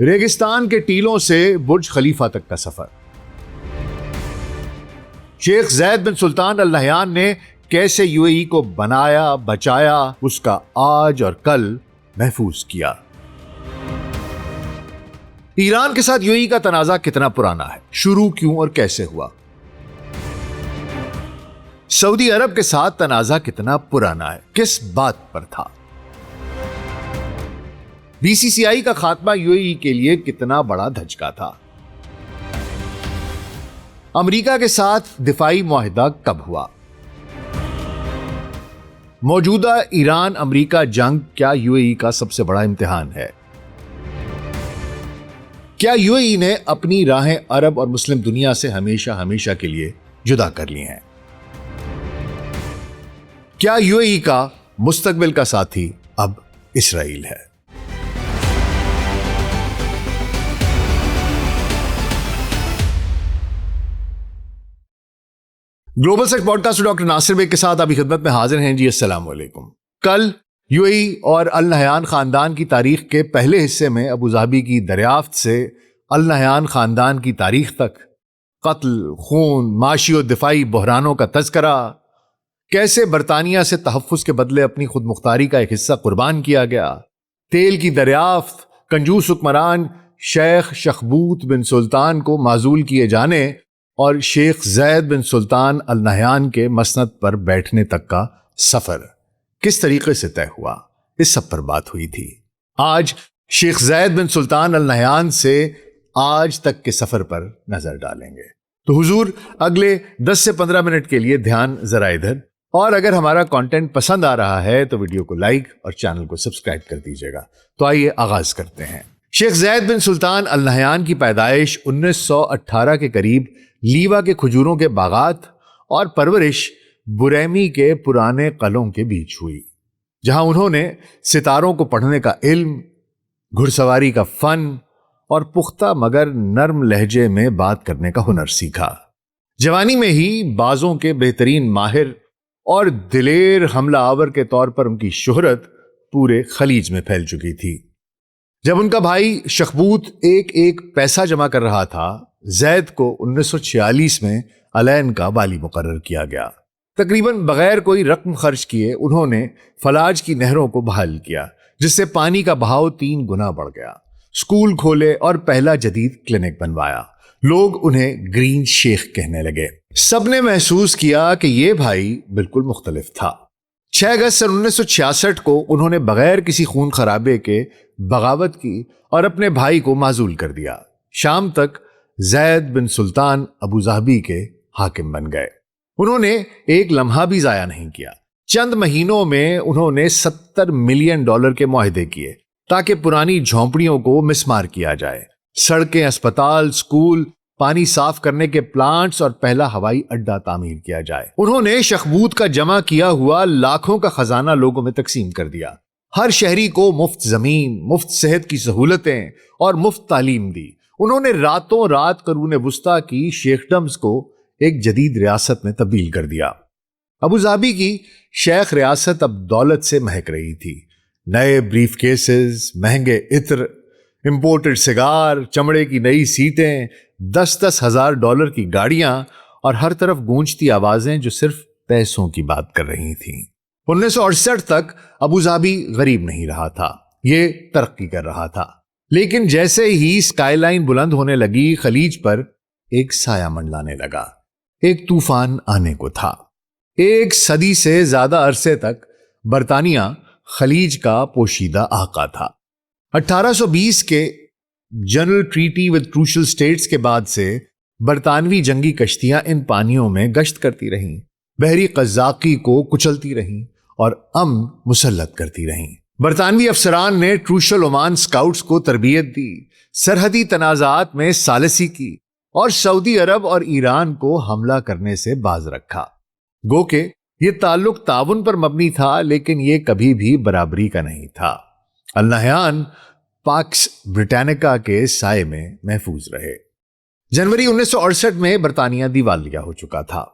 ریگستان کے ٹیلوں سے برج خلیفہ تک کا سفر. شیخ زید بن سلطان ال نہیان نے کیسے یو اے ای کو بنایا، بچایا، اس کا آج اور کل محفوظ کیا. ایران کے ساتھ یو اے ای کا تنازع کتنا پرانا ہے، شروع کیوں اور کیسے ہوا؟ سعودی عرب کے ساتھ تنازع کتنا پرانا ہے، کس بات پر تھا؟ بی سی سی آئی کا خاتمہ یو اے ای کے لیے کتنا بڑا دھچکا تھا؟ امریکہ کے ساتھ دفاعی معاہدہ کب ہوا؟ موجودہ ایران امریکہ جنگ کیا یو اے ای کا سب سے بڑا امتحان ہے؟ کیا یو اے ای نے اپنی راہیں عرب اور مسلم دنیا سے ہمیشہ کے لیے جدا کر لی ہیں؟ کیا یو اے ای کا مستقبل کا ساتھی اب اسرائیل ہے؟ Global set podcast doctor Nasir Baig کے ساتھ ابھی خدمت میں حاضر ہیں. جی السلام علیکم. کل یو اے ای اور ال نہیان خاندان کی تاریخ کے پہلے حصے میں ابوظہبی کی دریافت سے ال نہیان خاندان کی تاریخ تک قتل، خون، معاشی و دفاعی بحرانوں کا تذکرہ، کیسے برطانیہ سے تحفظ کے بدلے اپنی خود مختاری کا ایک حصہ قربان کیا گیا، تیل کی دریافت، کنجوس حکمران شیخ شخبوت بن سلطان کو معزول کیے جانے اور شیخ زید بن سلطان ال نہیان کے مسند پر بیٹھنے تک کا سفر کس طریقے سے طے ہوا، اس سب پر بات ہوئی تھی. آج شیخ زید بن سلطان ال نہیان سے آج تک کے سفر پر نظر ڈالیں گے. تو حضور اگلے 10 سے 15 منٹ کے لیے دھیان ذرا ادھر، اور اگر ہمارا کانٹینٹ پسند آ رہا ہے تو ویڈیو کو لائک اور چینل کو سبسکرائب کر دیجیے گا. تو آئیے آغاز کرتے ہیں. شیخ زید بن سلطان ال نہیان کی پیدائش 1918 کے قریب لیوا کے کھجوروں کے باغات اور پرورش بریمی کے پرانے قلعوں کے بیچ ہوئی، جہاں انہوں نے ستاروں کو پڑھنے کا علم، گھڑ سواری کا فن اور پختہ مگر نرم لہجے میں بات کرنے کا ہنر سیکھا. جوانی میں ہی بازوں کے بہترین ماہر اور دلیر حملہ آور کے طور پر ان کی شہرت پورے خلیج میں پھیل چکی تھی. جب ان کا بھائی شخبوت ایک پیسہ جمع کر رہا تھا، زید کو 1946 میں علین کا والی مقرر کیا گیا. تقریباً بغیر کوئی رقم خرچ کیے انہوں نے فلاج کی نہروں کو بحال کیا، جس سے پانی کا بہاؤ 3 گنا بڑھ گیا. اسکول کھولے اور پہلا جدید کلینک بنوایا. لوگ انہیں گرین شیخ کہنے لگے. سب نے محسوس کیا کہ یہ بھائی بالکل مختلف تھا. 6 اگست سن 1966 کو انہوں نے بغیر کسی خون خرابے کے بغاوت کی اور اپنے بھائی کو معزول کر دیا. شام تک زید بن سلطان ابوظہبی کے حاکم بن گئے. انہوں نے ایک لمحہ بھی ضائع نہیں کیا. چند مہینوں میں انہوں نے $70 ملین کے معاہدے کیے تاکہ پرانی جھونپڑیوں کو مسمار کیا جائے. سڑکیں، اسپتال، اسکول، پانی صاف کرنے کے پلانٹس اور پہلا ہوائی اڈہ تعمیر کیا جائے. انہوں نے شخبوت کا جمع کیا ہوا لاکھوں کا خزانہ لوگوں میں تقسیم کر دیا. ہر شہری کو مفت زمین، مفت صحت کی سہولتیں اور مفت تعلیم دی. انہوں نے راتوں رات قرون وسطیٰ کی شیخڈمز کو ایک جدید ریاست میں تبدیل کر دیا. ابوظہبی کی شیخ ریاست اب دولت سے مہک رہی تھی. نئے بریف کیسز، مہنگے عطر، امپورٹڈ سگار، چمڑے کی نئی سیٹیں، $10,000 کی گاڑیاں اور ہر طرف گونجتی آوازیں جو صرف پیسوں کی بات کر رہی تھیں. 1968 تک ابوظہبی غریب نہیں رہا تھا، یہ ترقی کر رہا تھا. لیکن جیسے ہی اسکائی لائن بلند ہونے لگی، خلیج پر ایک سایہ منڈلانے لگا. ایک طوفان آنے کو تھا. 1 صدی سے زیادہ عرصے تک برطانیہ خلیج کا پوشیدہ آقا تھا. 1820 کے general treaty with crucial states کے بعد سے برطانوی جنگی کشتیاں ان پانیوں میں گشت کرتی رہیں، بحری قزاقی کو کچلتی رہیں اور امن مسلط کرتی رہیں. برطانوی افسران نے کروشل عمان اسکاؤٹس کو تربیت دی، سرحدی تنازعات میں ثالثی کی اور سعودی عرب اور ایران کو حملہ کرنے سے باز رکھا. گو کہ یہ تعلق تعاون پر مبنی تھا، لیکن یہ کبھی بھی برابری کا نہیں تھا. ال نہیان پاکس برٹینیکا کے سائے میں محفوظ رہے. جنوری 1968 میں برطانیہ دیوالیہ ہو چکا تھا.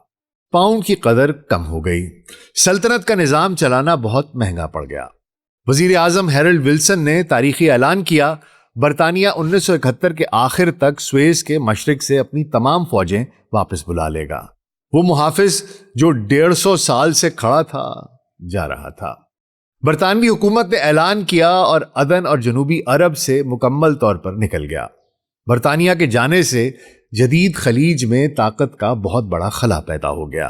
پاؤنڈ کی قدر کم ہو گئی. سلطنت کا نظام چلانا بہت مہنگا پڑ گیا. وزیر اعظم ہیرلڈ ولسن نے تاریخی اعلان کیا، برطانیہ 1971 کے آخر تک سویز کے مشرق سے اپنی تمام فوجیں واپس بلا لے گا۔ وہ محافظ جو 150 سال سے کھڑا تھا جا رہا تھا۔ برطانوی حکومت نے اعلان کیا اور عدن اور جنوبی عرب سے مکمل طور پر نکل گیا۔ برطانیہ کے جانے سے جدید خلیج میں طاقت کا بہت بڑا خلا پیدا ہو گیا۔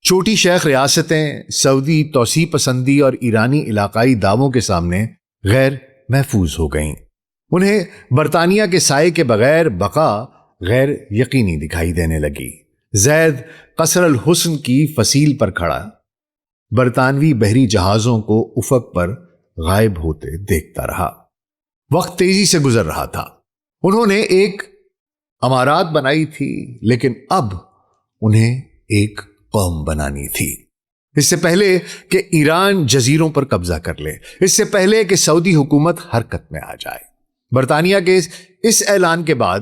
چھوٹی شیخ ریاستیں سعودی توسیع پسندی اور ایرانی علاقائی دعووں کے سامنے غیر محفوظ ہو گئیں۔ انہیں برطانیہ کے سائے کے بغیر بقا غیر یقینی دکھائی دینے لگی۔ زید قصر الحسن کی فصیل پر کھڑا برطانوی بحری جہازوں کو افق پر غائب ہوتے دیکھتا رہا۔ وقت تیزی سے گزر رہا تھا۔ انہوں نے ایک امارات بنائی تھی، لیکن اب انہیں ایک قوم بنانی تھی۔ اس سے پہلے کہ ایران جزیروں پر قبضہ کر لے، اس سے پہلے کہ سعودی حکومت حرکت میں آ جائے، برطانیہ کے اس اعلان کے بعد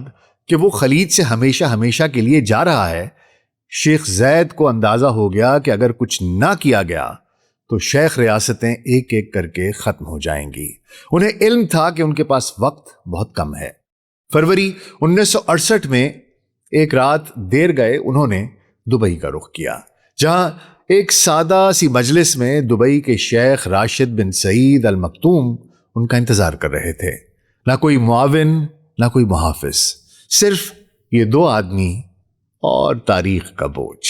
کہ وہ خلیج سے ہمیشہ ہمیشہ کے لیے جا رہا ہے، شیخ زید کو اندازہ ہو گیا کہ اگر کچھ نہ کیا گیا تو شیخ ریاستیں ایک ایک کر کے ختم ہو جائیں گی۔ انہیں علم تھا کہ ان کے پاس وقت بہت کم ہے۔ فروری 1968 میں ایک رات دیر گئے انہوں نے دبئی کا رخ کیا، جہاں ایک سادہ سی مجلس میں دبئی کے شیخ راشد بن سعید المکتوم ان کا انتظار کر رہے تھے۔ نہ کوئی معاون، نہ کوئی محافظ، صرف یہ دو آدمی اور تاریخ کا بوجھ۔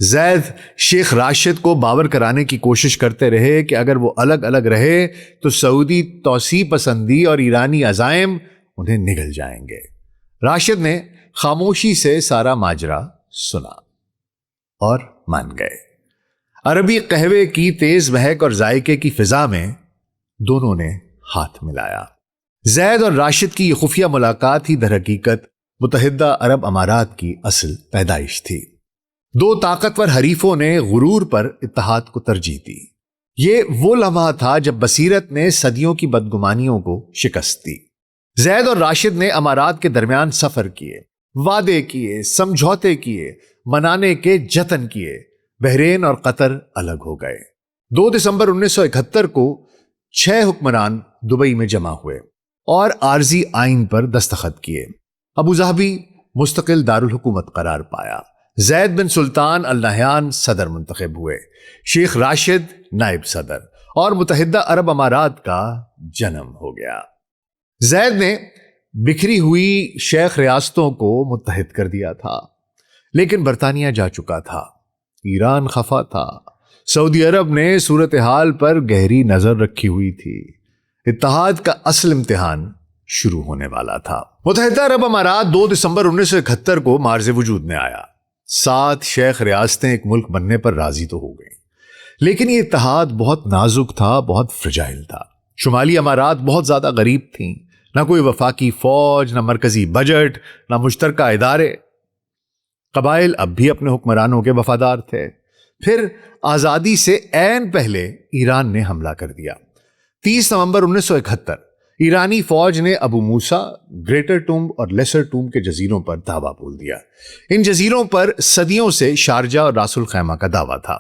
زید شیخ راشد کو باور کرانے کی کوشش کرتے رہے کہ اگر وہ الگ الگ رہے تو سعودی توسیع پسندی اور ایرانی عزائم انہیں نگل جائیں گے۔ راشد نے خاموشی سے سارا ماجرا سنا اور مان گئے۔ عربی قہوے کی تیز مہک اور ذائقے کی فضا میں دونوں نے ہاتھ ملایا۔ زید اور راشد کی یہ خفیہ ملاقات ہی در حقیقت متحدہ عرب امارات کی اصل پیدائش تھی۔ دو طاقتور حریفوں نے غرور پر اتحاد کو ترجیح دی۔ یہ وہ لمحہ تھا جب بصیرت نے صدیوں کی بدگمانیوں کو شکست دی۔ زید اور راشد نے امارات کے درمیان سفر کیے، وعدے کیے، سمجھوتے کیے، منانے کے جتن کیے۔ بحرین اور قطر الگ ہو گئے۔ 2 دسمبر 1971 کو 6 حکمران دبئی میں جمع ہوئے اور عارضی آئین پر دستخط کیے۔ ابوظہبی مستقل دارالحکومت قرار پایا۔ زید بن سلطان النہیان صدر منتخب ہوئے، شیخ راشد نائب صدر، اور متحدہ عرب امارات کا جنم ہو گیا۔ زید نے بکھری ہوئی شیخ ریاستوں کو متحد کر دیا تھا، لیکن برطانیہ جا چکا تھا، ایران خفا تھا، سعودی عرب نے صورتحال پر گہری نظر رکھی ہوئی تھی۔ اتحاد کا اصل امتحان شروع ہونے والا تھا۔ متحدہ عرب امارات 2 دسمبر 1971 کو معرض وجود میں آیا۔ 7 شیخ ریاستیں ایک ملک بننے پر راضی تو ہو گئیں، لیکن یہ اتحاد بہت نازک تھا، بہت فرجائل تھا۔ شمالی امارات بہت زیادہ غریب تھیں، نہ کوئی وفاقی فوج، نہ مرکزی بجٹ، نہ مشترکہ ادارے۔ قبائل اب بھی اپنے حکمرانوں کے وفادار تھے۔ پھر آزادی سے عین پہلے ایران نے حملہ کر دیا۔ 30 نومبر 1971 ایرانی فوج نے ابو موسیٰ، گریٹر ٹومب اور لیسر ٹومب کے جزیروں پر دعویٰ بول دیا۔ ان جزیروں پر صدیوں سے شارجہ اور راس الخیمہ کا دعویٰ تھا۔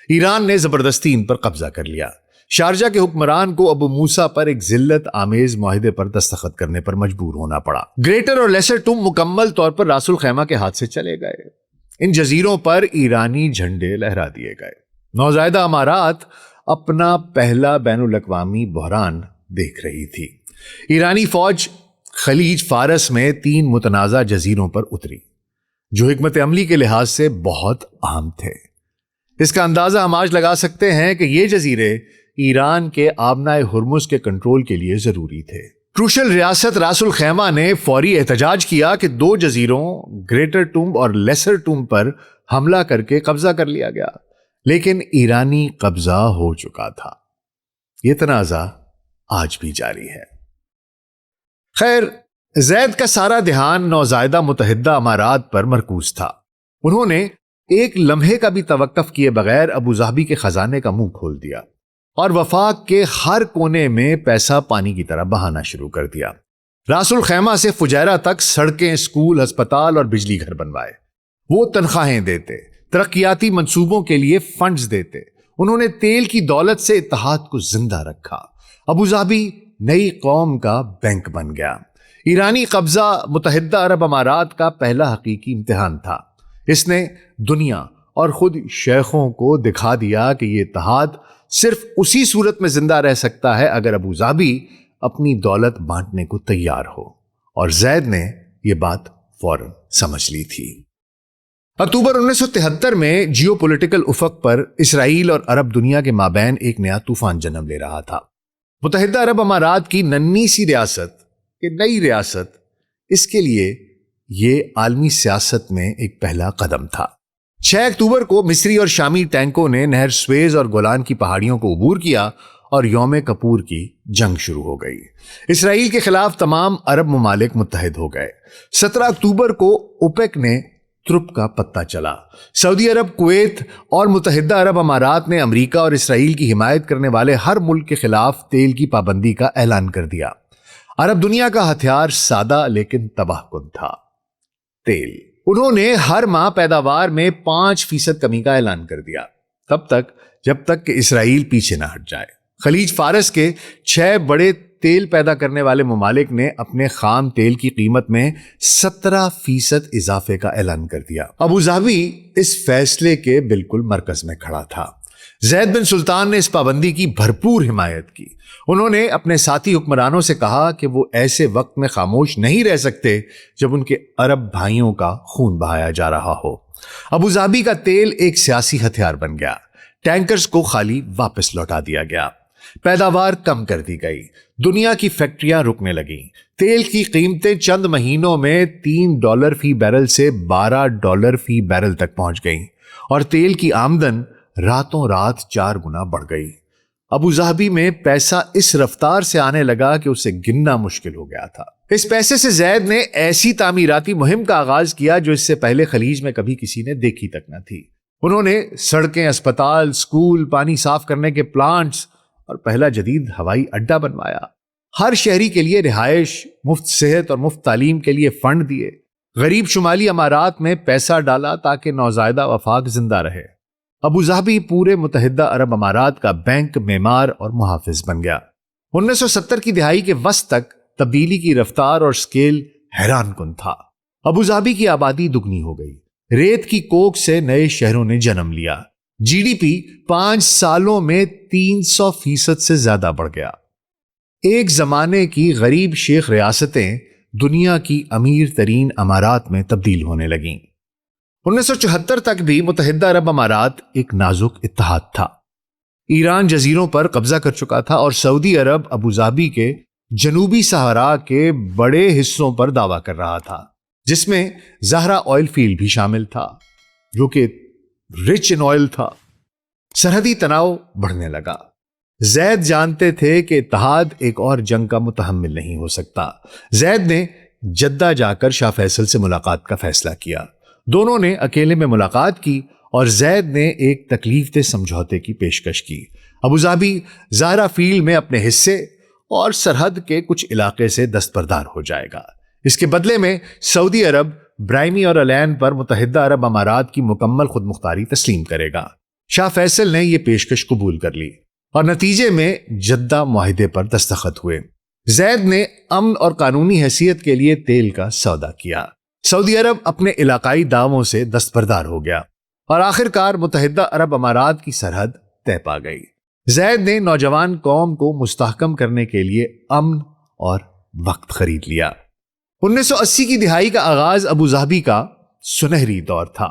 ایران نے زبردستی ان پر قبضہ کر لیا۔ شارجہ کے حکمران کو ابو موسیٰ پر ایک ذلت آمیز معاہدے پر دستخط کرنے پر مجبور ہونا پڑا۔ گریٹر اور لیسر ٹومب مکمل طور پر راس الخیمہ کے ہاتھ سے چلے گئے۔ ان جزیروں پر ایرانی جھنڈے لہرا دیے گئے۔ نوزائیدہ امارات اپنا پہلا بین الاقوامی بحران دیکھ رہی تھی۔ ایرانی فوج خلیج فارس میں 3 متنازع جزیروں پر اتری، جو حکمت عملی کے لحاظ سے بہت اہم تھے۔ اس کا اندازہ ہم آج لگا سکتے ہیں کہ یہ جزیرے ایران کے آبنائے ہرمز کے کنٹرول کے لیے ضروری تھے۔ کروشل ریاست راس الخیمہ نے فوری احتجاج کیا کہ 2 جزیروں گریٹر ٹومب اور لیسر ٹومب پر حملہ کر کے قبضہ کر لیا گیا، لیکن ایرانی قبضہ ہو چکا تھا۔ یہ تنازع آج بھی جاری ہے۔ خیر، زید کا سارا دھیان نوزائیدہ متحدہ امارات پر مرکوز تھا۔ انہوں نے ایک لمحے کا بھی توقف کیے بغیر ابوظہبی کے خزانے کا منہ کھول دیا اور وفاق کے ہر کونے میں پیسہ پانی کی طرح بہانا شروع کر دیا۔ راس الخیمہ سے فجیرہ تک سڑکیں، اسکول، ہسپتال اور بجلی گھر بنوائے۔ وہ تنخواہیں دیتے، ترقیاتی منصوبوں کے لیے فنڈز دیتے۔ انہوں نے تیل کی دولت سے اتحاد کو زندہ رکھا۔ ابوظہبی نئی قوم کا بینک بن گیا۔ ایرانی قبضہ متحدہ عرب امارات کا پہلا حقیقی امتحان تھا۔ اس نے دنیا اور خود شیخوں کو دکھا دیا کہ یہ اتحاد صرف اسی صورت میں زندہ رہ سکتا ہے اگر ابوظہبی اپنی دولت بانٹنے کو تیار ہو، اور زید نے یہ بات فوراً سمجھ لی تھی۔ اکتوبر 1973 میں جیو پولیٹیکل افق پر اسرائیل اور عرب دنیا کے مابین ایک نیا طوفان جنم لے رہا تھا۔ متحدہ عرب امارات کی ننھی سی ریاست، نئی ریاست، اس کے لیے یہ عالمی سیاست میں ایک پہلا قدم تھا۔ 6 اکتوبر کو مصری اور شامی ٹینکوں نے نہر سویز اور گولان کی پہاڑیوں کو عبور کیا اور یوم کپور کی جنگ شروع ہو گئی۔ اسرائیل کے خلاف تمام عرب ممالک متحد ہو گئے۔ 17 اکتوبر کو اوپیک نے ترپ کا پتہ چلا۔ سعودی عرب، کویت اور متحدہ عرب امارات نے امریکہ اور اسرائیل کی حمایت کرنے والے ہر ملک کے خلاف تیل کی پابندی کا اعلان کر دیا۔ عرب دنیا کا ہتھیار سادہ لیکن تباہ کن تھا، تیل۔ انہوں نے ہر ماہ پیداوار میں 5% کمی کا اعلان کر دیا، تب تک جب تک کہ اسرائیل پیچھے نہ ہٹ جائے۔ خلیج فارس کے 6 بڑے تیل پیدا کرنے والے ممالک نے اپنے خام تیل کی قیمت میں 17% اضافے کا اعلان کر دیا۔ ابوظہبی اس فیصلے کے بالکل مرکز میں کھڑا تھا۔ زید بن سلطان نے اس پابندی کی بھرپور حمایت کی۔ انہوں نے اپنے ساتھی حکمرانوں سے کہا کہ وہ ایسے وقت میں خاموش نہیں رہ سکتے جب ان کے عرب بھائیوں کا خون بہایا جا رہا ہو۔ ابوظہبی کا تیل ایک سیاسی ہتھیار بن گیا۔ ٹینکرز کو خالی واپس لوٹا دیا گیا، پیداوار کم کر دی گئی، دنیا کی فیکٹریاں رکنے لگیں۔ تیل کی قیمتیں چند مہینوں میں $3 فی بیرل سے $12 فی بیرل تک پہنچ گئیں، اور تیل کی آمدن راتوں رات 4 گنا بڑھ گئی۔ ابوظہبی میں پیسہ اس رفتار سے آنے لگا کہ اسے گننا مشکل ہو گیا تھا۔ اس پیسے سے زید نے ایسی تعمیراتی مہم کا آغاز کیا جو اس سے پہلے خلیج میں کبھی کسی نے دیکھی تک نہ تھی۔ انہوں نے سڑکیں، اسپتال، سکول، پانی صاف کرنے کے پلانٹس اور پہلا جدید ہوائی اڈا بنوایا۔ ہر شہری کے لیے رہائش، مفت صحت اور مفت تعلیم کے لیے فنڈ دیے۔ غریب شمالی امارات میں پیسہ ڈالا تاکہ نوزائیدہ وفاق زندہ رہے۔ ابوظہبی پورے متحدہ عرب امارات کا بینک، معمار اور محافظ بن گیا۔ 1970 کی دہائی کے وسط تک تبدیلی کی رفتار اور سکیل حیران کن تھا۔ ابوظہبی کی آبادی دگنی ہو گئی، ریت کی کوک سے نئے شہروں نے جنم لیا، جی ڈی پی 5 سالوں میں 300% سے زیادہ بڑھ گیا۔ ایک زمانے کی غریب شیخ ریاستیں دنیا کی امیر ترین امارات میں تبدیل ہونے لگیں۔ 1974 تک بھی متحدہ عرب امارات ایک نازک اتحاد تھا۔ ایران جزیروں پر قبضہ کر چکا تھا اور سعودی عرب ابوظہبی کے جنوبی صحرا کے بڑے حصوں پر دعویٰ کر رہا تھا، جس میں زہرا آئل فیلڈ بھی شامل تھا جو کہ رچ ان آئل تھا۔ سرحدی تناؤ بڑھنے لگا۔ زید جانتے تھے کہ اتحاد ایک اور جنگ کا متحمل نہیں ہو سکتا۔ زید نے جدہ جا کر شاہ فیصل سے ملاقات کا فیصلہ کیا۔ دونوں نے اکیلے میں ملاقات کی اور زید نے ایک تکلیف دہ سمجھوتے کی پیشکش کی۔ ابوظہبی زہرا فیلڈ میں اپنے حصے اور سرحد کے کچھ علاقے سے دستبردار ہو جائے گا۔ اس کے بدلے میں سعودی عرب برائمی اور الین پر متحدہ عرب امارات کی مکمل خود مختاری تسلیم کرے گا۔ شاہ فیصل نے یہ پیشکش قبول کر لی اور نتیجے میں جدہ معاہدے پر دستخط ہوئے۔ زید نے امن اور قانونی حیثیت کے لیے تیل کا سودا کیا۔ سعودی عرب اپنے علاقائی دعووں سے دستبردار ہو گیا اور آخر کار متحدہ عرب امارات کی سرحد طے پا گئی۔ زید نے نوجوان قوم کو مستحکم کرنے کے لیے امن اور وقت خرید لیا۔ 1980 کی دہائی کا آغاز ابوظہبی کا سنہری دور تھا۔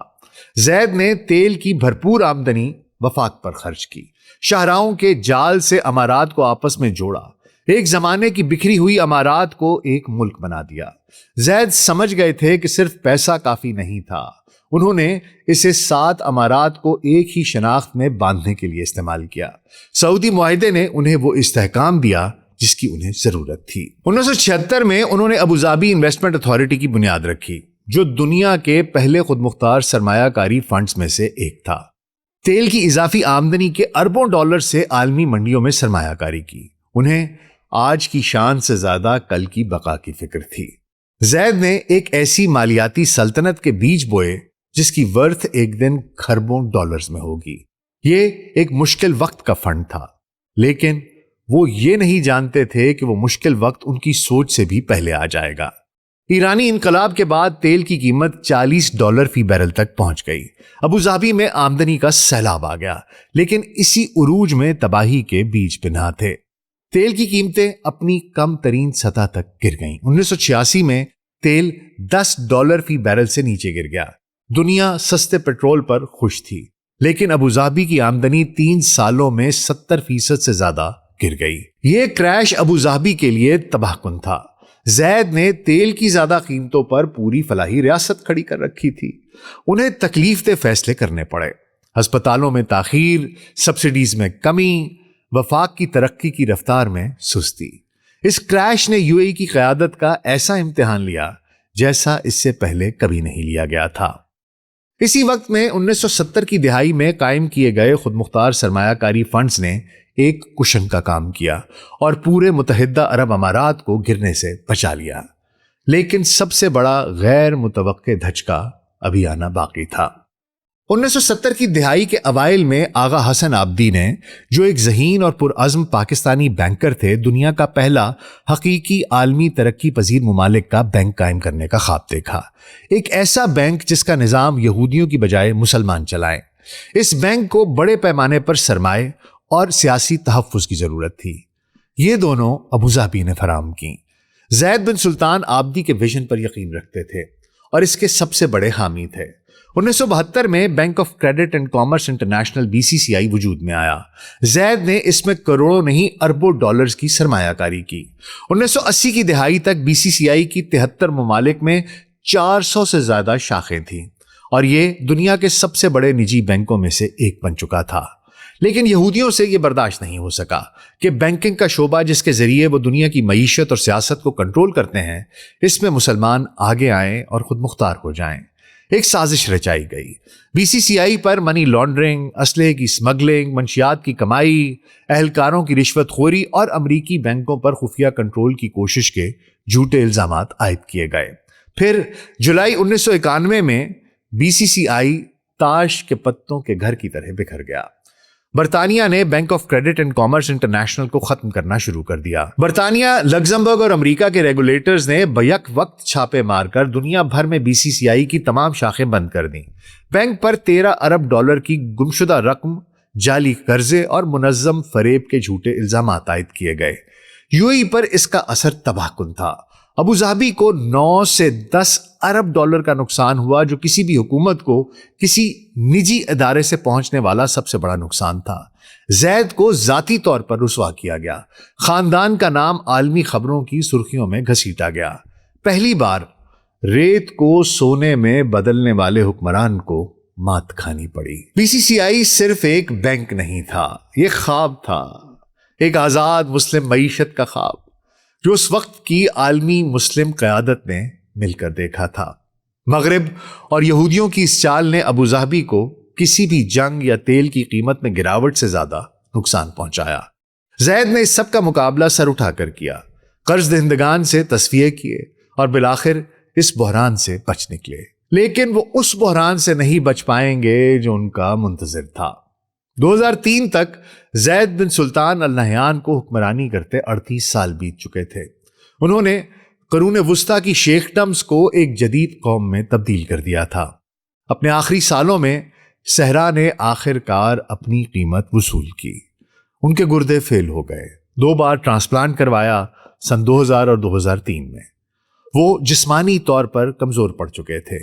زید نے تیل کی بھرپور آمدنی وفاق پر خرچ کی، شاہراہوں کے جال سے امارات کو آپس میں جوڑا، ایک زمانے کی بکھری ہوئی امارات کو ایک ملک بنا دیا۔ زید سمجھ گئے تھے کہ صرف پیسہ کافی نہیں تھا، انہوں نے اسے 7 امارات کو ایک ہی شناخت میں باندھنے کے لیے استعمال کیا۔ سعودی معاہدے نے انہیں وہ استحکام دیا جس کی انہیں ضرورت تھی۔ 1976 میں انہوں نے ابوظہبی انویسٹمنٹ اتھارٹی کی بنیاد رکھی، جو دنیا کے پہلے خود مختار سرمایہ کاری فنڈز میں سے ایک تھا۔ تیل کی اضافی آمدنی کے اربوں ڈالر سے عالمی منڈیوں میں سرمایہ کاری کی۔ انہیں آج کی شان سے زیادہ کل کی بقا کی فکر تھی۔ زید نے ایک ایسی مالیاتی سلطنت کے بیج بوئے جس کی ورتھ ایک دن کھربوں ڈالرز میں ہوگی۔ یہ ایک مشکل وقت کا فنڈ تھا، لیکن وہ یہ نہیں جانتے تھے کہ وہ مشکل وقت ان کی سوچ سے بھی پہلے آ جائے گا۔ ایرانی انقلاب کے بعد تیل کی قیمت $40 فی بیرل تک پہنچ گئی۔ ابوظہبی میں آمدنی کا سیلاب آ گیا، لیکن اسی عروج میں تباہی کے بیج پنہاں تھے۔ تیل کی قیمتیں اپنی کم ترین سطح تک گر گئیں۔ 1986 میں تیل $10 فی بیرل سے نیچے گر گیا۔ دنیا سستے پیٹرول پر خوش تھی، لیکن ابوظہبی کی آمدنی 3 سالوں میں 70% سے زیادہ گر گئی۔ یہ کریش ابوظہبی کے لیے تباہ کن تھا۔ زید نے تیل کی زیادہ قیمتوں پر پوری فلاحی ریاست کھڑی کر رکھی تھی۔ انہیں تکلیف دہ فیصلے کرنے پڑے۔ ہسپتالوں میں تاخیر، سبسڈیز میں کمی، وفاق کی ترقی کی رفتار میں سستی۔ اس کریش نے UAE کی قیادت کا ایسا امتحان لیا جیسا اس سے پہلے کبھی نہیں لیا گیا تھا۔ اسی وقت میں 1970 کی دہائی میں قائم کیے گئے خود مختار سرمایہ کاری فنڈز نے ایک کشن کا کام کیا اور پورے متحدہ عرب امارات کو گرنے سے بچا لیا۔ لیکن سب سے بڑا غیر متوقع دھچکا ابھی آنا باقی تھا۔ 1970 کی دہائی کے اوائل میں آغا حسن عابدی نے، جو ایک ذہین اور پرعزم پاکستانی بینکر تھے، دنیا کا پہلا حقیقی عالمی ترقی پذیر ممالک کا بینک قائم کرنے کا خواب دیکھا۔ ایک ایسا بینک جس کا نظام یہودیوں کی بجائے مسلمان چلائیں۔ اس بینک کو بڑے پیمانے پر سرمائے اور سیاسی تحفظ کی ضرورت تھی۔ یہ دونوں ابوظہبی نے فراہم کی۔ زید بن سلطان عابدی کے ویژن پر یقین رکھتے تھے اور اس کے سب سے بڑے حامی تھے۔ 1972 میں bank of credit and commerce international BCCI وجود میں آیا۔ زید نے اس میں کروڑوں نہیں اربوں ڈالرز کی سرمایہ کاری کی۔ 1980 کی دہائی تک BCCI کی 73 ممالک میں 400 سے زیادہ شاخیں تھیں اور یہ دنیا کے سب سے بڑے نجی بینکوں میں سے ایک بن چکا تھا۔ لیکن یہودیوں سے یہ برداشت نہیں ہو سکا کہ بینکنگ کا شعبہ جس کے ذریعے وہ دنیا کی معیشت اور سیاست کو کنٹرول کرتے ہیں، اس میں مسلمان آگے آئیں اور خود مختار ہو جائیں۔ ایک سازش رچائی گئی۔ BCCI پر منی لانڈرنگ، اسلحے کی اسمگلنگ، منشیات کی کمائی، اہلکاروں کی رشوت خوری اور امریکی بینکوں پر خفیہ کنٹرول کی کوشش کے جھوٹے الزامات عائد کیے گئے۔ پھر جولائی 1991 میں BCCI تاش کے پتوں کے گھر کی طرح بکھر گیا۔ برطانیہ نے bank of credit and commerce international کو ختم کرنا شروع کر دیا۔ برطانیہ، لگزمبرگ اور امریکہ کے ریگولیٹرز نے بیک وقت چھاپے مار کر دنیا بھر میں BCCI کی تمام شاخیں بند کر دیں۔ بینک پر $13 ارب کی گمشدہ رقم، جعلی قرضے اور منظم فریب کے جھوٹے الزامات عائد کیے گئے۔ UAE پر اس کا اثر تباہ کن تھا۔ ابوظہبی کو 9 سے 10 ارب ڈالر کا نقصان ہوا، جو کسی بھی حکومت کو کسی نجی ادارے سے پہنچنے والا سب سے بڑا نقصان تھا۔ زید کو ذاتی طور پر رسوا کیا گیا۔ خاندان کا نام عالمی خبروں کی سرخیوں میں گھسیٹا گیا۔ پہلی بار ریت کو سونے میں بدلنے والے حکمران کو مات کھانی پڑی۔ BCCI صرف ایک بینک نہیں تھا، یہ خواب تھا، ایک آزاد مسلم معیشت کا خواب جو اس وقت کی عالمی مسلم قیادت نے مل کر دیکھا تھا۔ مغرب اور یہودیوں کی اس چال نے ابوظہبی کو کسی بھی جنگ یا تیل کی قیمت میں گراوٹ سے زیادہ نقصان پہنچایا۔ زید نے اس سب کا مقابلہ سر اٹھا کر کیا، قرض دہندگان سے تصفیے کیے اور بالآخر اس بحران سے بچ نکلے۔ لیکن وہ اس بحران سے نہیں بچ پائیں گے جو ان کا منتظر تھا۔ 2003 تک زید بن سلطان النہیان کو حکمرانی کرتے 38 سال بیت چکے تھے۔ انہوں نے قرون وسطیٰ کی شیخڈمز کو ایک جدید قوم میں تبدیل کر دیا تھا۔ اپنے آخری سالوں میں صحرا نے آخر کار اپنی قیمت وصول کی۔ ان کے گردے فیل ہو گئے، 2 بار ٹرانسپلانٹ کروایا، سن 2000 اور 2003 میں۔ وہ جسمانی طور پر کمزور پڑ چکے تھے،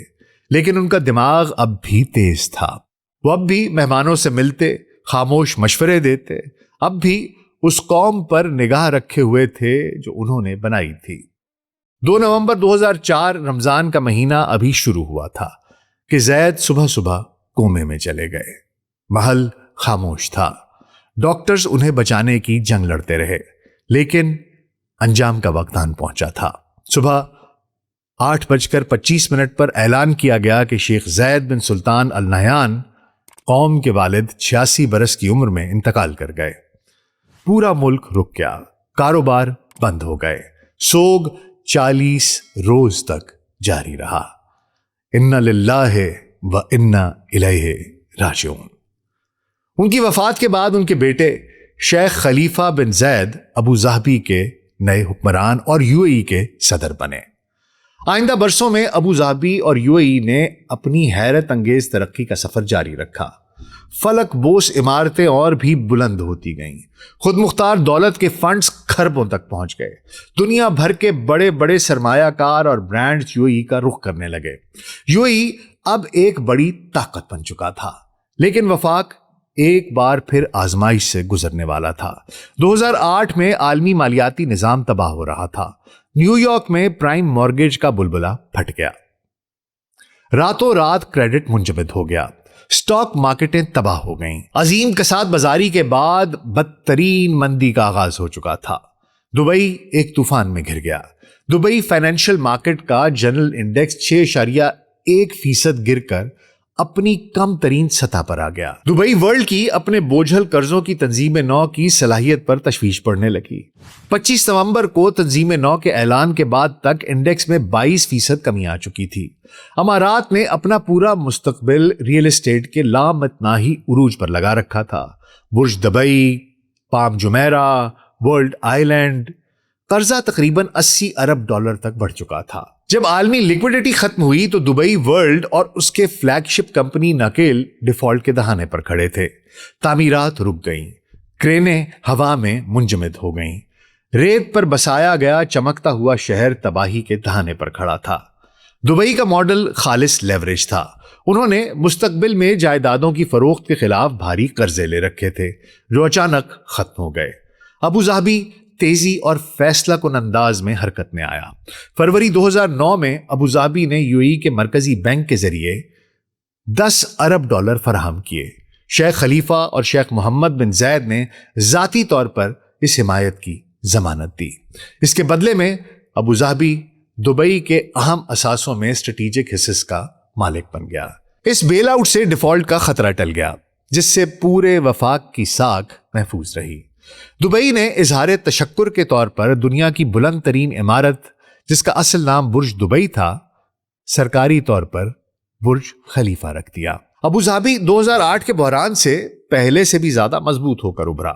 لیکن ان کا دماغ اب بھی تیز تھا۔ وہ اب بھی مہمانوں سے ملتے، خاموش مشورے دیتے، اب بھی اس قوم پر نگاہ رکھے ہوئے تھے جو انہوں نے بنائی تھی۔ 2 نومبر 2004 رمضان کا مہینہ ابھی شروع ہوا تھا کہ زید صبح صبح کومے میں چلے گئے۔ محل خاموش تھا۔ ڈاکٹرز انہیں بچانے کی جنگ لڑتے رہے، لیکن انجام کا وقت آن پہنچا تھا۔ صبح 8:25 پر اعلان کیا گیا کہ شیخ زید بن سلطان النہیان، قوم کے والد، 86 برس کی عمر میں انتقال کر گئے۔ پورا ملک رک گیا، کاروبار بند ہو گئے، سوگ 40 روز تک جاری رہا۔ انا للہ و انا الیہ راجعون۔ ان کی وفات کے بعد ان کے بیٹے شیخ خلیفہ بن زید ابو ظہبی کے نئے حکمران اور یو اے ای کے صدر بنے۔ آئندہ برسوں میں ابو ظہبی اور یو اے ای نے اپنی حیرت انگیز ترقی کا سفر جاری رکھا۔ فلک بوس عمارتیں اور بھی بلند ہوتی گئیں، خود مختار دولت کے فنڈز کھربوں تک پہنچ گئے، دنیا بھر کے بڑے بڑے سرمایہ کار اور برانڈز یو اے ای کا رخ کرنے لگے۔ یو اے ای اب ایک بڑی طاقت بن چکا تھا، لیکن وفاق ایک بار پھر آزمائش سے گزرنے والا تھا۔ 2008 میں عالمی مالیاتی نظام تباہ ہو رہا تھا، نیو یارک میں پرائم مورگیج کا بلبلہ پھٹ گیا، راتوں رات کریڈٹ منجمد ہو گیا، سٹاک مارکیٹیں تباہ ہو گئیں، عظیم کساد بازاری کے بعد بدترین مندی کا آغاز ہو چکا تھا۔ دبئی ایک طوفان میں گر گیا۔ دبئی فائنینشل مارکیٹ کا جنرل انڈیکس 6.1% گر کر اپنی کم ترین سطح پر آ گیا۔ دبئی ورلڈ کی اپنے بوجھل قرضوں کی تنظیم نو کی صلاحیت پر تشویش پڑنے لگی۔ 25 نومبر کو تنظیم نو کے اعلان کے بعد تک انڈیکس میں 22% کمی آ چکی تھی۔ امارات نے اپنا پورا مستقبل ریئل اسٹیٹ کے لامتناہی عروج پر لگا رکھا تھا۔ برج دبئی، پام جمیرہ، ورلڈ آئلینڈ، قرضہ تقریباً $80 ارب تک بڑھ چکا تھا۔ جب عالمی لیکوڈیٹی ختم ہوئی تو دبئی ورلڈ اور اس کے فلیگ شپ کمپنی نکیل ڈیفالٹ کے دہانے پر کھڑے تھے۔ تعمیرات رک گئیں، کرینیں ہوا میں منجمد ہو گئیں، ریت پر بسایا گیا چمکتا ہوا شہر تباہی کے دہانے پر کھڑا تھا۔ دبئی کا ماڈل خالص لیوریج تھا۔ انہوں نے مستقبل میں جائیدادوں کی فروخت کے خلاف بھاری قرضے لے رکھے تھے جو اچانک ختم ہو گئے۔ ابو ظہبی تیزی اور فیصلہ کن انداز میں حرکت میں آیا۔ فروری 2009 میں ابو ظہبی نے یو اے ای کے مرکزی بینک کے ذریعے $10 ارب فراہم کیے۔ شیخ خلیفہ اور شیخ محمد بن زید نے ذاتی طور پر اس حمایت کی ضمانت دی۔ اس کے بدلے میں ابو ظہبی دبئی کے اہم اثاثوں میں اسٹریٹجک حصص کا مالک بن گیا۔ اس بیل آؤٹ سے ڈیفالٹ کا خطرہ ٹل گیا، جس سے پورے وفاق کی ساکھ محفوظ رہی۔ دبئی نے اظہار تشکر کے طور پر دنیا کی بلند ترین عمارت، جس کا اصل نام برج دبئی تھا، سرکاری طور پر برج خلیفہ رکھ دیا۔ ابو ظہبی 2008 کے بحران سے پہلے سے بھی زیادہ مضبوط ہو کر ابھرا۔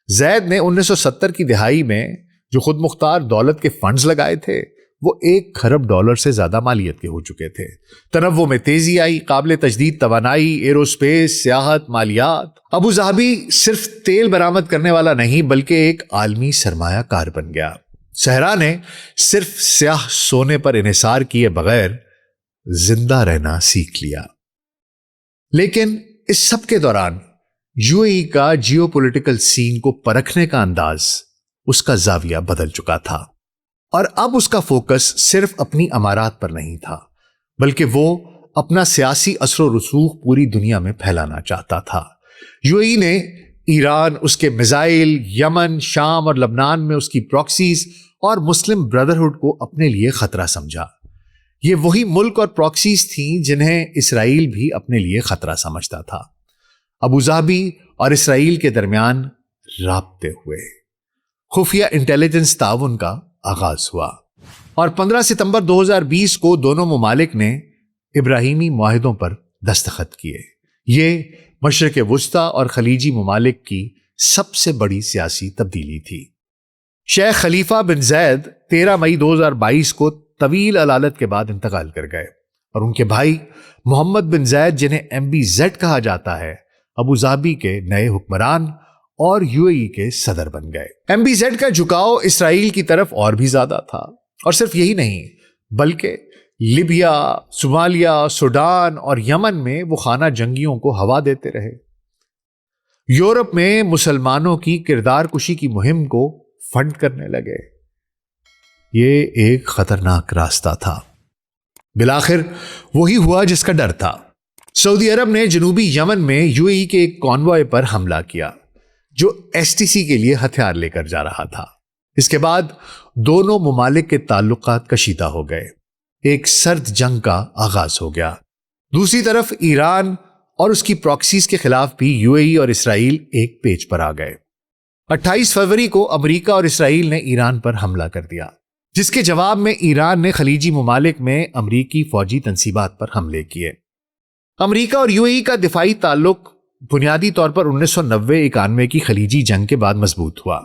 زید نے 1970 کی دہائی میں جو خود مختار دولت کے فنڈز لگائے تھے وہ $1 کھرب سے زیادہ مالیت کے ہو چکے تھے۔ تنوع میں تیزی آئی، قابل تجدید توانائی، ایروسپیس، سیاحت، مالیات۔ ابو ظہبی صرف تیل برآمد کرنے والا نہیں بلکہ ایک عالمی سرمایہ کار بن گیا۔ صحرا نے صرف سیاہ سونے پر انحصار کیے بغیر زندہ رہنا سیکھ لیا۔ لیکن اس سب کے دوران یو اے ای کا جیو پولیٹیکل سین کو پرکھنے کا انداز، اس کا زاویہ بدل چکا تھا، اور اب اس کا فوکس صرف اپنی امارات پر نہیں تھا بلکہ وہ اپنا سیاسی اثر و رسوخ پوری دنیا میں پھیلانا چاہتا تھا۔ یو اے ای نے ایران، اس کے میزائل، یمن، شام اور لبنان میں اس کی پراکسیز اور مسلم برادرہڈ کو اپنے لیے خطرہ سمجھا۔ یہ وہی ملک اور پراکسیز تھیں جنہیں اسرائیل بھی اپنے لیے خطرہ سمجھتا تھا۔ ابو ظہبی اور اسرائیل کے درمیان رابطے ہوئے، خفیہ انٹیلیجنس تعاون کا آغاز ہوا، اور 15 ستمبر 2020 کو دونوں ممالک نے ابراہیمی معاہدوں پر دستخط کیے۔ یہ مشرق وسطیٰ اور خلیجی ممالک کی سب سے بڑی سیاسی تبدیلی تھی۔ شیخ خلیفہ بن زید 13 مئی 2022 کو طویل علالت کے بعد انتقال کر گئے، اور ان کے بھائی محمد بن زید، جنہیں MBZ کہا جاتا ہے، ابو ظہبی کے نئے حکمران اور یو اے ای کے صدر بن گئے۔ MBZ کا جھکاؤ اسرائیل کی طرف اور بھی زیادہ تھا، اور صرف یہی نہیں بلکہ لیبیا، صومالیہ، سوڈان اور یمن میں وہ خانہ جنگیوں کو ہوا دیتے رہے۔ یورپ میں مسلمانوں کی کردار کشی کی مہم کو فنڈ کرنے لگے۔ یہ ایک خطرناک راستہ تھا۔ بالآخر وہی ہوا جس کا ڈر تھا۔ سعودی عرب نے جنوبی یمن میں یو اے ای کے ایک کانوائے پر حملہ کیا جو STC کے لیے ہتھیار لے کر جا رہا تھا۔ اس کے بعد دونوں ممالک کے تعلقات کشیدہ ہو گئے، ایک سرد جنگ کا آغاز ہو گیا۔ دوسری طرف ایران اور اس کی پراکسیز کے خلاف بھی یو اے ای اور اسرائیل ایک پیج پر آ گئے۔ 28 فروری کو امریکہ اور اسرائیل نے ایران پر حملہ کر دیا، جس کے جواب میں ایران نے خلیجی ممالک میں امریکی فوجی تنصیبات پر حملے کیے۔ امریکہ اور یو اے ای کا دفاعی تعلق بنیادی طور پر 1990-91 کی خلیجی جنگ کے بعد مضبوط ہوا،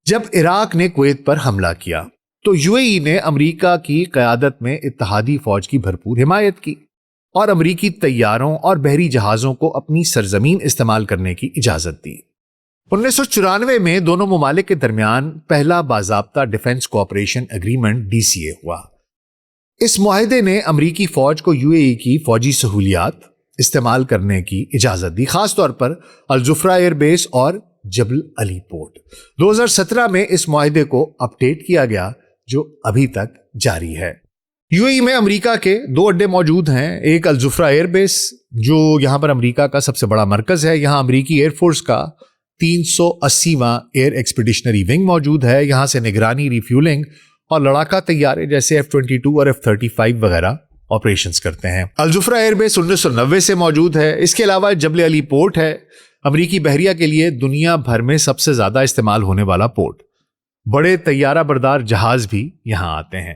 جب عراق نے کویت پر حملہ کیا تو یو اے ای نے امریکہ کی قیادت میں اتحادی فوج کی بھرپور حمایت کی اور امریکی طیاروں اور بحری جہازوں کو اپنی سرزمین استعمال کرنے کی اجازت دی۔ 1994 میں دونوں ممالک کے درمیان پہلا باضابطہ ڈیفنس کوآپریشن ایگریمنٹ DCA ہوا۔ اس معاہدے نے امریکی فوج کو یو اے ای کی فوجی سہولیات استعمال کرنے کی اجازت دی، خاص طور پر الجفرا ایئر بیس اور جبل علی پورٹ۔ 2017 میں اس معاہدے کو اپڈیٹ کیا گیا جو ابھی تک جاری ہے۔ یو اے ای میں امریکہ کے 2 اڈے موجود ہیں، ایک الجفرا ایئر بیس جو یہاں پر امریکہ کا سب سے بڑا مرکز ہے، یہاں امریکی ایئر فورس کا 380واں ایئر ایکسپیڈیشنری ونگ موجود ہے، یہاں سے نگرانی، ریفیولنگ اور لڑاکا طیارے جیسے F-22 اور F-35 وغیرہ آپریشنز کرتے ہیں۔ الجفرا ایئر بیس 1990 سے موجود ہے۔ اس کے علاوہ جبل علی پورٹ ہے، امریکی بحریہ کے لیے دنیا بھر میں سب سے زیادہ استعمال ہونے والا پورٹ۔ بڑے طیارہ بردار جہاز بھی یہاں آتے ہیں۔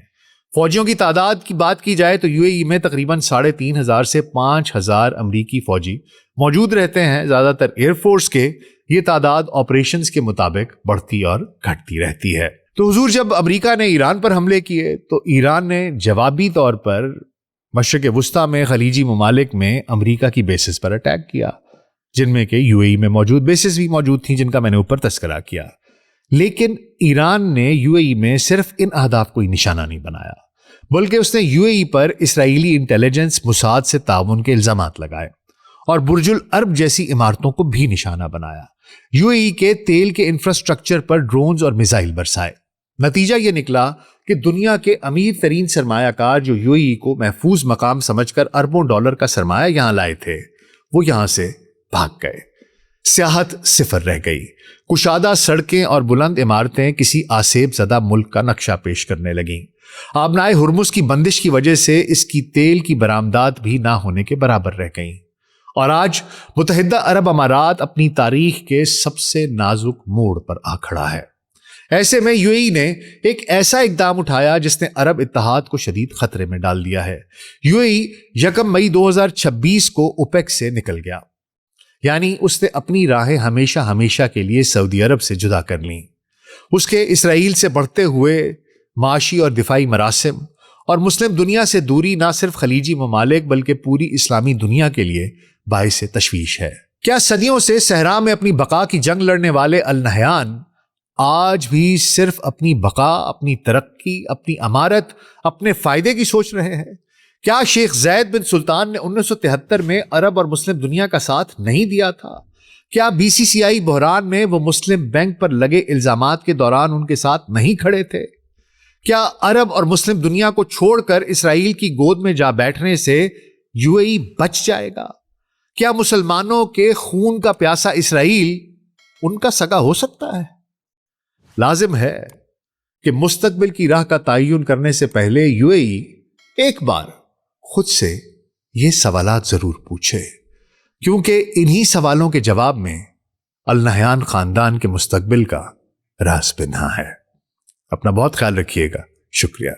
فوجیوں کی تعداد کی بات کی جائے تو یو اے ای میں تقریباً 3500 سے 5000 امریکی فوجی موجود رہتے ہیں۔ زیادہ تر ایئر فورس کے یہ تعداد آپریشنز کے مطابق بڑھتی اور گھٹتی رہتی ہے۔ تو حضور، جب امریکہ نے ایران پر حملے کیے تو ایران نے جوابی طور پر مشرق وسطیٰ میں خلیجی ممالک میں امریکہ کی بیسز پر اٹیک کیا، جن میں کہ یو اے ای میں موجود بیسز بھی موجود تھیں جن کا میں نے اوپر تذکرہ کیا۔ لیکن ایران نے یو اے ای میں صرف ان اہداف کو ہی نشانہ نہیں بنایا، بلکہ اس نے you a E per Israeli intelligence Mossad سے تعاون کے الزامات لگائے اور برج العرب جیسی عمارتوں کو بھی نشانہ بنایا۔ یو اے ای کے تیل کے انفراسٹرکچر پر ڈرونز اور میزائل برسائے۔ نتیجہ یہ نکلا کہ دنیا کے امیر ترین سرمایہ کار جو یو اے ای کو محفوظ مقام سمجھ کر اربوں ڈالر کا سرمایہ یہاں لائے تھے، وہ یہاں سے بھاگ گئے۔ سیاحت صفر رہ گئی۔ کشادہ سڑکیں اور بلند عمارتیں کسی آسیب زدہ ملک کا نقشہ پیش کرنے لگیں۔ آبنائے ہرمز کی بندش کی وجہ سے اس کی تیل کی برآمدات بھی نہ ہونے کے برابر رہ گئیں، اور آج متحدہ عرب امارات اپنی تاریخ کے سب سے نازک موڑ پر آ کھڑا ہے۔ ایسے میں یو اے ای نے ایک ایسا اقدام اٹھایا جس نے عرب اتحاد کو شدید خطرے میں ڈال دیا ہے۔ یو اے ای 1 مئی 2026 کو اوپیک سے نکل گیا، یعنی اس نے اپنی راہیں ہمیشہ ہمیشہ کے لیے سعودی عرب سے جدا کر لیں۔ اس کے اسرائیل سے بڑھتے ہوئے معاشی اور دفاعی مراسم اور مسلم دنیا سے دوری نہ صرف خلیجی ممالک بلکہ پوری اسلامی دنیا کے لیے باعث تشویش ہے۔ کیا صدیوں سے صحرا میں اپنی بقا کی جنگ لڑنے والے النہیان آج بھی صرف اپنی بقا، اپنی ترقی، اپنی امارت، اپنے فائدے کی سوچ رہے ہیں؟ کیا شیخ زید بن سلطان نے 1973 میں عرب اور مسلم دنیا کا ساتھ نہیں دیا تھا؟ کیا BCCI بحران میں وہ مسلم بینک پر لگے الزامات کے دوران ان کے ساتھ نہیں کھڑے تھے؟ کیا عرب اور مسلم دنیا کو چھوڑ کر اسرائیل کی گود میں جا بیٹھنے سے یو اے ای بچ جائے گا؟ کیا مسلمانوں کے خون کا پیاسا اسرائیل ان کا سگا ہو سکتا ہے؟ لازم ہے کہ مستقبل کی راہ کا تعین کرنے سے پہلے یو اے ای ایک بار خود سے یہ سوالات ضرور پوچھے، کیونکہ انہی سوالوں کے جواب میں النہیان خاندان کے مستقبل کا راز پنہاں ہے۔ اپنا بہت خیال رکھیے گا۔ شکریہ۔